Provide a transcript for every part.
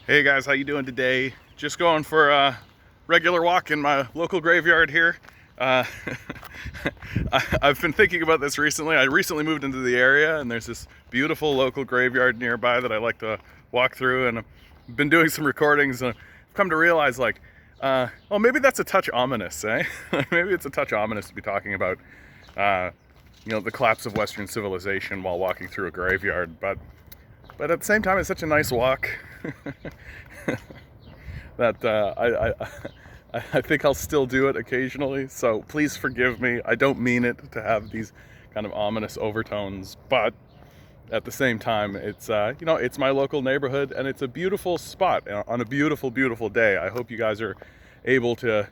Hey guys, how you doing today? Just going for a regular walk in my local graveyard here. Uh, I've been thinking about this recently. I recently moved into the area and there's this beautiful local graveyard nearby that I like to walk through, and I've been doing some recordings and I've come to realize oh, maybe that's a touch ominous, eh? Maybe it's a touch ominous to be talking about, the collapse of Western civilization while walking through a graveyard, but at the same time, it's such a nice walk that I think I'll still do it occasionally. So please forgive me. I don't mean it to have these kind of ominous overtones, but at the same time, it's it's my local neighborhood and it's a beautiful spot on a beautiful, beautiful day. I hope you guys are able to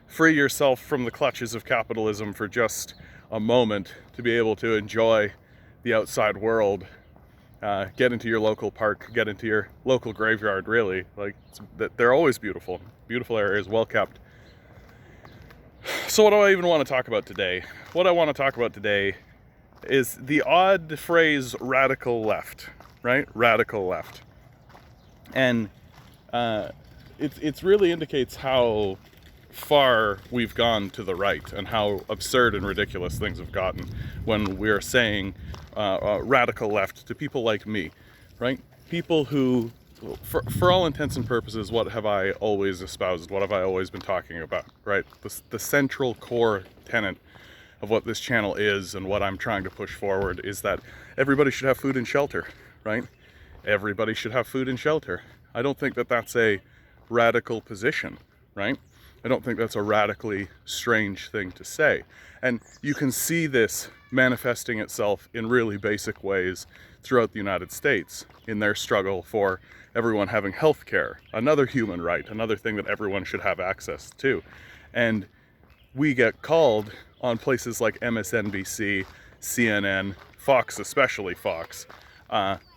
free yourself from the clutches of capitalism for just a moment to be able to enjoy the outside world. Get into your local park, get into your local graveyard, really. They're always beautiful areas, well kept. So what do I even want to talk about today? What I want to talk about today is the odd phrase radical left, right? Radical left. And it really indicates how far we've gone to the right and how absurd and ridiculous things have gotten when we're saying radical left to people like me, right? People who, for all intents and purposes, what have I always espoused? What have I always been talking about, right? The central core tenet of what this channel is and what I'm trying to push forward is that everybody should have food and shelter, right? Everybody should have food and shelter. I don't think that that's a radical position, right? I don't think that's a radically strange thing to say. And you can see this manifesting itself in really basic ways throughout the United States in their struggle for everyone having health care, another human right, another thing that everyone should have access to. And we get called on places like MSNBC, CNN, Fox, especially Fox,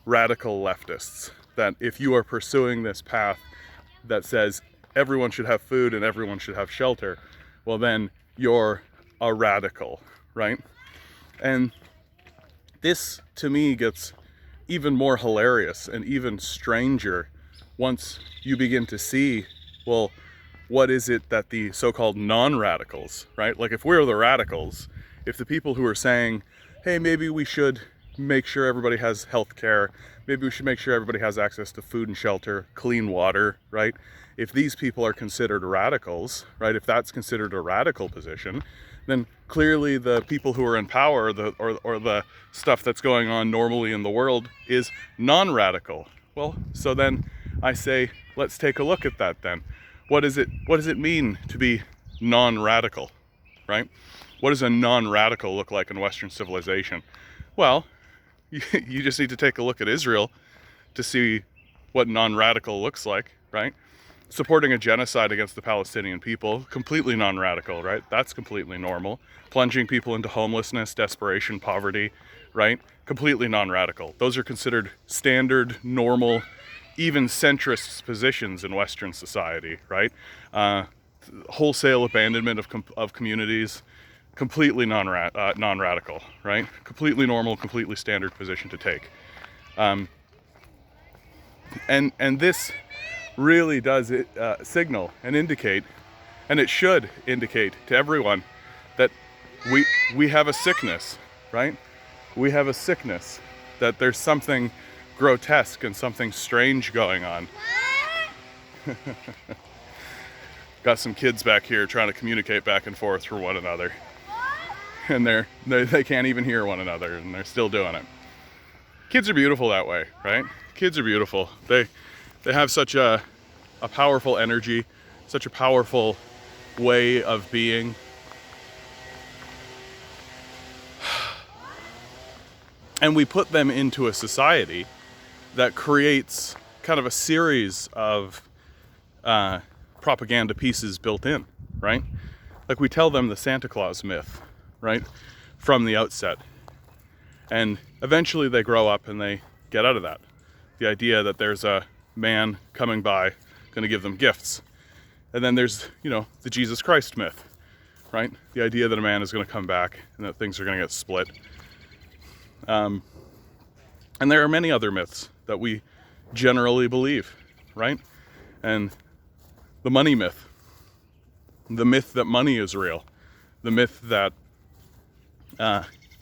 radical leftists, that if you are pursuing this path that says everyone should have food and everyone should have shelter, well then you're a radical, right? And this to me gets even more hilarious and even stranger once you begin to see, well, what is it that the so-called non-radicals, right? Like if we're the radicals, if the people who are saying, hey, maybe we should make sure everybody has health care, maybe we should make sure everybody has access to food and shelter, clean water, right? If these people are considered radicals, right, if that's considered a radical position, then clearly the people who are in power, or the stuff that's going on normally in the world is non-radical. Well, so then I say, let's take a look at that then. What does it mean to be non-radical, right? What does a non-radical look like in Western civilization? Well, you just need to take a look at Israel to see what non-radical looks like, right? Supporting a genocide against the Palestinian people, completely non-radical, right? That's completely normal. Plunging people into homelessness, desperation, poverty, right? Completely non-radical. Those are considered standard, normal, even centrist positions in Western society, right? Wholesale abandonment of communities, completely non-radical, right? Completely normal, completely standard position to take. And this really does signal and indicate, and it should indicate to everyone, that we have a sickness, right? We have a sickness, that there's something grotesque and something strange going on. Got some kids back here trying to communicate back and forth for one another, and they can't even hear one another, and they're still doing it. Kids are beautiful that way, right? Kids are beautiful. They have such a powerful energy, such a powerful way of being. And we put them into a society that creates kind of a series of propaganda pieces built in, right? Like we tell them the Santa Claus myth, right? From the outset. And eventually they grow up and they get out of that. The idea that there's a man coming by, going to give them gifts. And then there's, the Jesus Christ myth, right? The idea that a man is going to come back and that things are going to get split. And there are many other myths that we generally believe, right? And the money myth, the myth that money is real, the myth that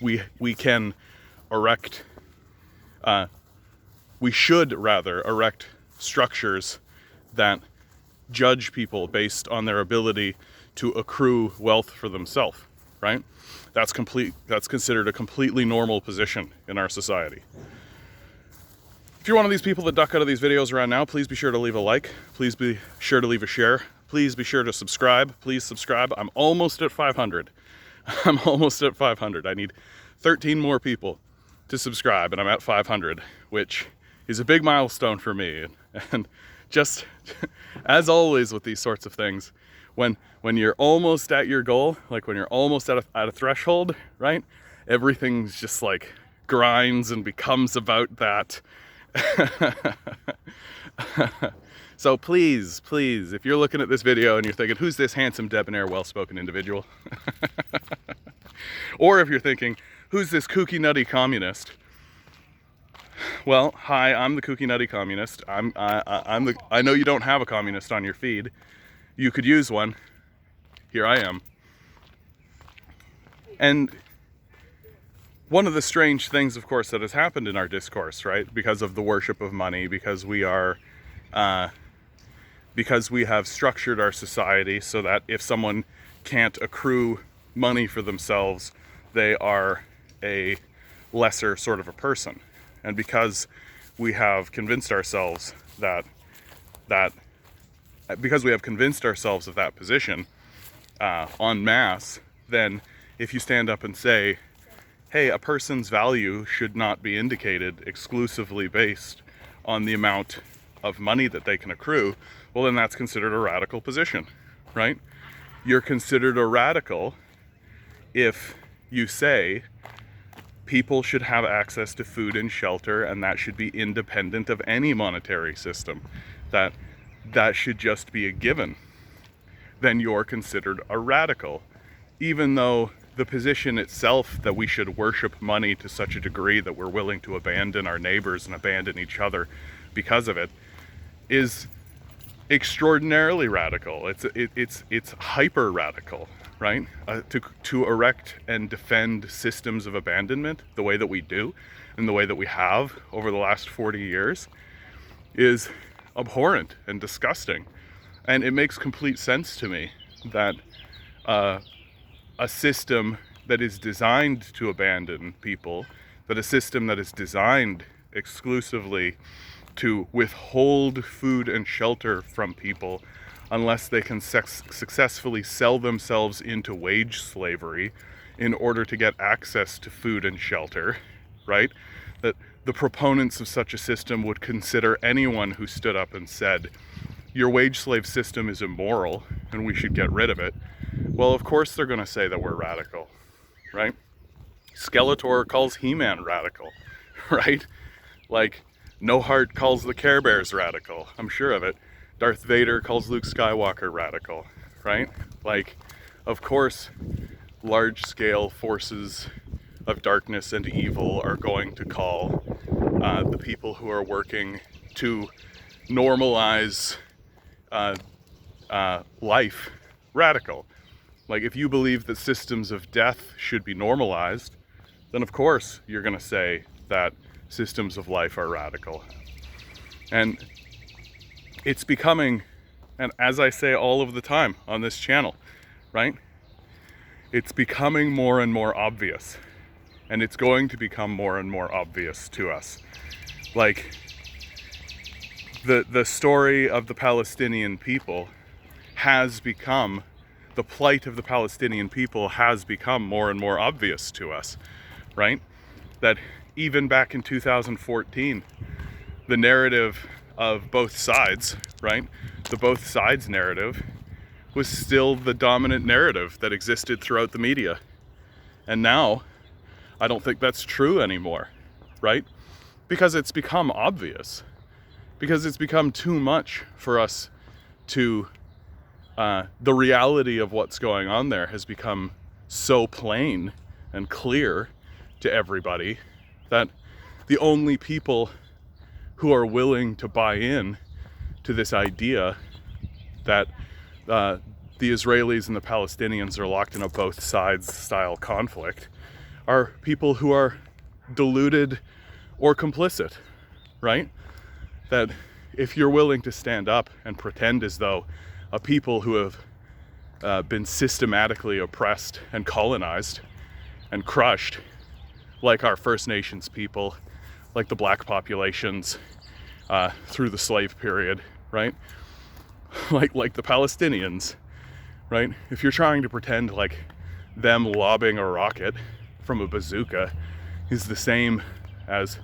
we can erect, we should rather erect structures that judge people based on their ability to accrue wealth for themselves, right? That's considered a completely normal position in our society. If you're one of these people that duck out of these videos around now, please be sure to leave a like. Please be sure to leave a share. Please be sure to subscribe. Please subscribe. I'm almost at 500. I'm almost at 500. I need 13 more people to subscribe, and I'm at 500, which is a big milestone for me. And just as always with these sorts of things, when you're almost at your goal, like when you're almost at a threshold, right? Everything's just like grinds and becomes about that. So please, if you're looking at this video and you're thinking, who's this handsome, debonair, well-spoken individual? Or if you're thinking, who's this kooky, nutty communist? Well, hi, I'm the kooky, nutty communist. I know you don't have a communist on your feed. You could use one. Here I am. And one of the strange things, of course, that has happened in our discourse, right? Because of the worship of money, because we have structured our society so that if someone can't accrue money for themselves, they are a lesser sort of a person. And because we have convinced ourselves because we have convinced ourselves of that position en masse, then if you stand up and say, hey, a person's value should not be indicated exclusively based on the amount of money that they can accrue, well, then that's considered a radical position, right? You're considered a radical if you say people should have access to food and shelter, and that should be independent of any monetary system, that should just be a given. Then you're considered a radical, even though the position itself that we should worship money to such a degree that we're willing to abandon our neighbors and abandon each other because of it is extraordinarily radical. It's hyper radical, right? To erect and defend systems of abandonment the way that we do and the way that we have over the last 40 years is abhorrent and disgusting. And it makes complete sense to me that a system that is designed to abandon people, that a system that is designed exclusively to withhold food and shelter from people unless they can successfully sell themselves into wage slavery in order to get access to food and shelter, right? That the proponents of such a system would consider anyone who stood up and said, your wage slave system is immoral and we should get rid of it. Well, of course they're going to say that we're radical, right? Skeletor calls He-Man radical, right? Like, No Heart calls the Care Bears radical. I'm sure of it. Darth Vader calls Luke Skywalker radical, right? Like, of course, large-scale forces of darkness and evil are going to call the people who are working to normalize life radical. Like, if you believe that systems of death should be normalized, then of course you're going to say that systems of life are radical. And it's becoming, and as I say all of the time on this channel, right? It's becoming more and more obvious. And it's going to become more and more obvious to us. Like, the story of the Palestinian people has become, the plight of the Palestinian people has become more and more obvious to us, right? That even back in 2014, the narrative of both sides, right? The both sides narrative was still the dominant narrative that existed throughout the media. And now, I don't think that's true anymore, right? Because it's become obvious. Because it's become too much for us to, the reality of what's going on there has become so plain and clear to everybody that the only people who are willing to buy in to this idea that the Israelis and the Palestinians are locked in a both sides style conflict are people who are deluded or complicit, right? That if you're willing to stand up and pretend as though a people who have been systematically oppressed and colonized and crushed, like our First Nations people, like the black populations through the slave period, right? Like the Palestinians, right? If you're trying to pretend like them lobbing a rocket from a bazooka is the same as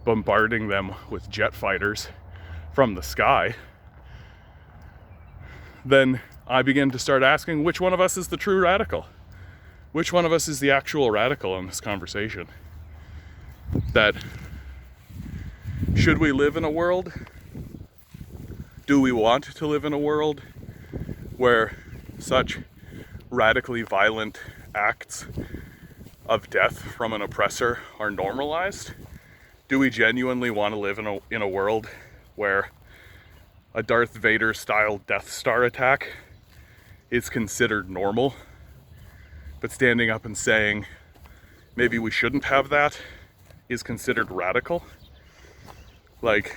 bombarding them with jet fighters from the sky, then I begin to start asking which one of us is the true radical? Which one of us is the actual radical in this conversation? That should we live in a world? Do we want to live in a world where such radically violent acts of death from an oppressor are normalized? Do we genuinely want to live in a world where a Darth Vader style Death Star attack is considered normal, but standing up and saying maybe we shouldn't have that is considered radical? Like,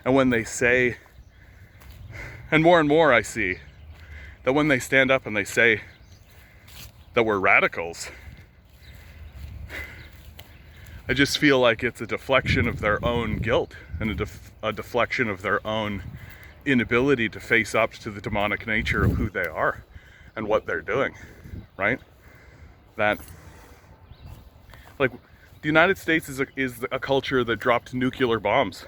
and when they say, and more I see that when they stand up and they say that we're radicals, I just feel like it's a deflection of their own guilt and a deflection of their own inability to face up to the demonic nature of who they are and what they're doing, right? That, like, the United States is a culture that dropped nuclear bombs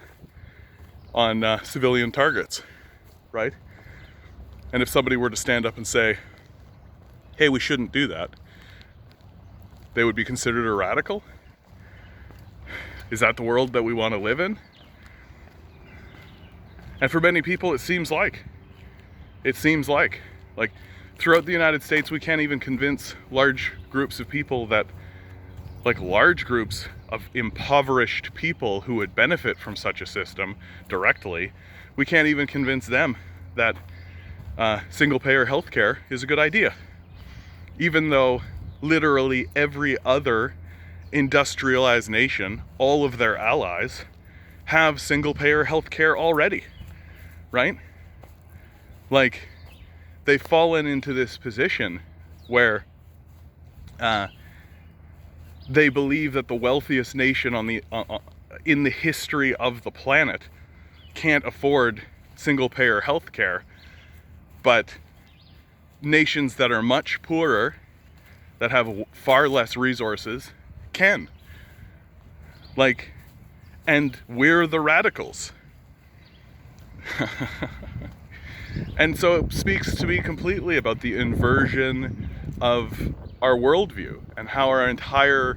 on civilian targets, right? And if somebody were to stand up and say, hey, we shouldn't do that, they would be considered a radical? Is that the world that we want to live in? And for many people, it seems like throughout the United States, we can't even convince large groups of people that, like large groups of impoverished people who would benefit from such a system directly, we can't even convince them that single-payer healthcare is a good idea. Even though literally every other industrialized nation, all of their allies, have single-payer healthcare already, right? Like, they've fallen into this position where they believe that the wealthiest nation in the history of the planet can't afford single-payer healthcare, but nations that are much poorer, that have far less resources, can. Like, and we're the radicals. And so it speaks to me completely about the inversion of our worldview and how our entire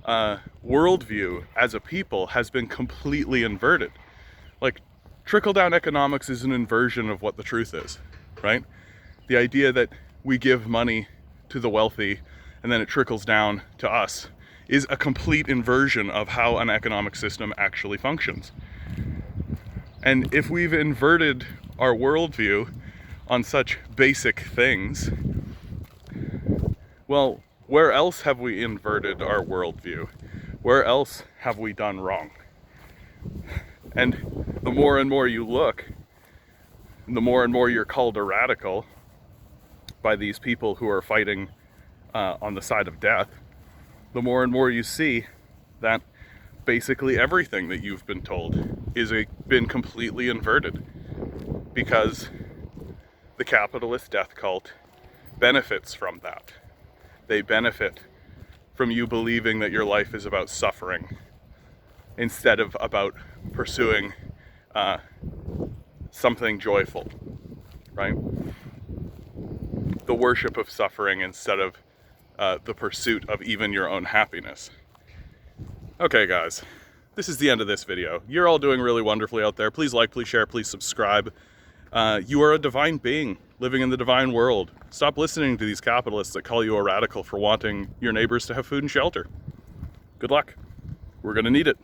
worldview as a people has been completely inverted. Like, trickle-down economics is an inversion of what the truth is, right? The idea that we give money to the wealthy and then it trickles down to us is a complete inversion of how an economic system actually functions. And if we've inverted our worldview on such basic things, well, where else have we inverted our worldview? Where else have we done wrong? And the more and more you look, the more and more you're called a radical by these people who are fighting on the side of death, the more and more you see that basically everything that you've been told is been completely inverted, because the capitalist death cult benefits from that. They benefit from you believing that your life is about suffering instead of about pursuing something joyful, right? The worship of suffering instead of the pursuit of even your own happiness. Okay, guys, this is the end of this video. You're all doing really wonderfully out there. Please like, please share, please subscribe. You are a divine being living in the divine world. Stop listening to these capitalists that call you a radical for wanting your neighbors to have food and shelter. Good luck. We're gonna need it.